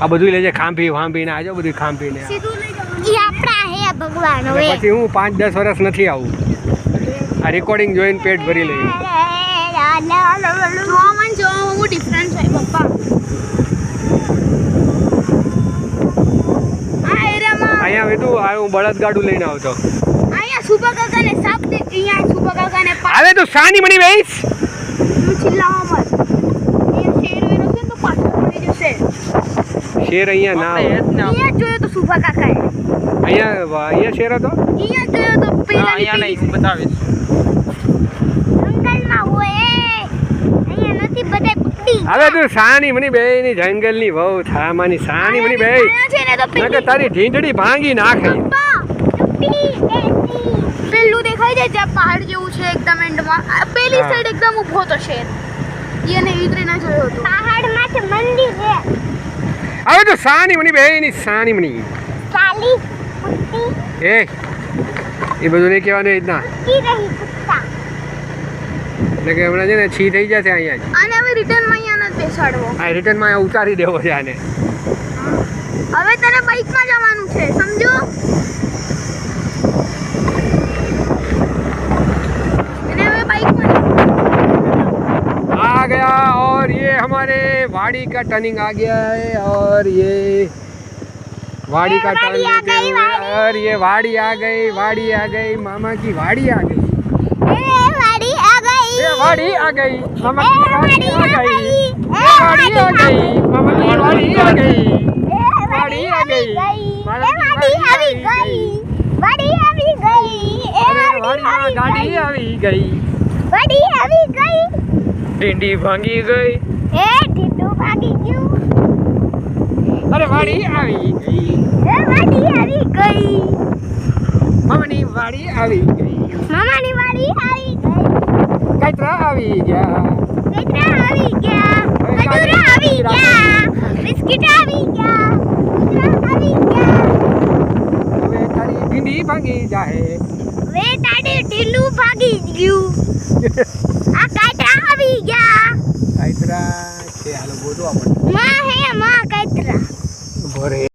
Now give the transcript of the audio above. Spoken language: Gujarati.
આ બધું લેજે ખાંભી વાંભી ને આજો બધું ખાંભી ને ઈ આપણા હે ભગવાન હવે પછી હું 5-10 વર્ષ નથી આવું આ રેકોર્ડિંગ જોઈને પેટ ભરી લઈ જો હું ડિફરન્સ છે પપ્પા આ એરિયામાં અહીંયા વેતું આ હું બળદગાડું લઈને આવતો અહીંયા સુપર કાકાને સાપ દે અહીંયા સુપર કાકાને હવે તું સાની મની બેસ તું ચિલ્લાવા મત અહીંયા શેર વેરો છે તો પાછળ પડી જશે શેર અહીંયા ના આવે અહીંયા જોયો તો સુપર કાકાએ અહીંયા શેર હતો અહીંયા જોયો તો પેલા અહીંયા નહીં હું બતાવીશ જંગલમાં હોય અહીંયા નથી બધા પકડી હવે તું સાની મની બે ની જંગલ ની વહુ થામાની સાની મની બે છે ને તો નકર તારી ઢીંઢડી ભાંગી નાખે પેલું દેખાય છે જ્યાં પહાડ જેવું છે એકદમ એન્ડમાં પેલી સાઈડ એકદમ ઊભો તો શેર એને ઈતરે ના જોયો હતો પહાડમાં છે મંદિર છે હવે તું સાની મની બે ની સાની મની સાલી કુત્તી એ બધું નહીં કહેવાનું એ રીતના કી રહી કુત્તા એટલે કે હમણાં છે ને છી થઈ જશે અહીંયા જ અને હવે રિટર્નમાં અહીંયા નથી બેસાડવો આ રિટર્નમાં અહીંયા ઉતારી દેવો છે આને હવે તને બાઇકમાં જવાનું છે સમજો અને હવે બાઇકમાં आ गया और ये हमारे वाड़ी का टर्निंग आ गया है और ये वाड़ी का टर्न लेते हुए और ये वाड़ी आ गई मामा की वाड़ी आ गई વાડી આ ગઈ ये वाड़ी आ गई मामा की वाड़ी आ गई ये वाड़ी आ गई मामा की वाड़ी आ गई वाड़ी आ गई मामा की वाड़ी आ गई વાડી આવી ગઈ अरे वाड़ी में गाड़ी આવી ગઈ વાડી આવી ગઈ भिंडी भांगी गई એ ઢીંડું ભાગી ગયું अरे वाड़ी આવી ગઈ એ વાડી આવી ગઈ મામાની વાડી આવી ગઈ મામાની વાડી આવી ગઈ કચરા આવી ગયા કચરા આવી ગયા ખજૂરા આવી ગયા બિસ્કિટ આવી ગયા કચરા આવી ગયા હવે તારી ભીંડી ભાંગી જાહે વે તાડે ઢીંડું ભાગી ગયું આ કચરા આવી ગયા કચરા છે હાલો ગોતવા પડે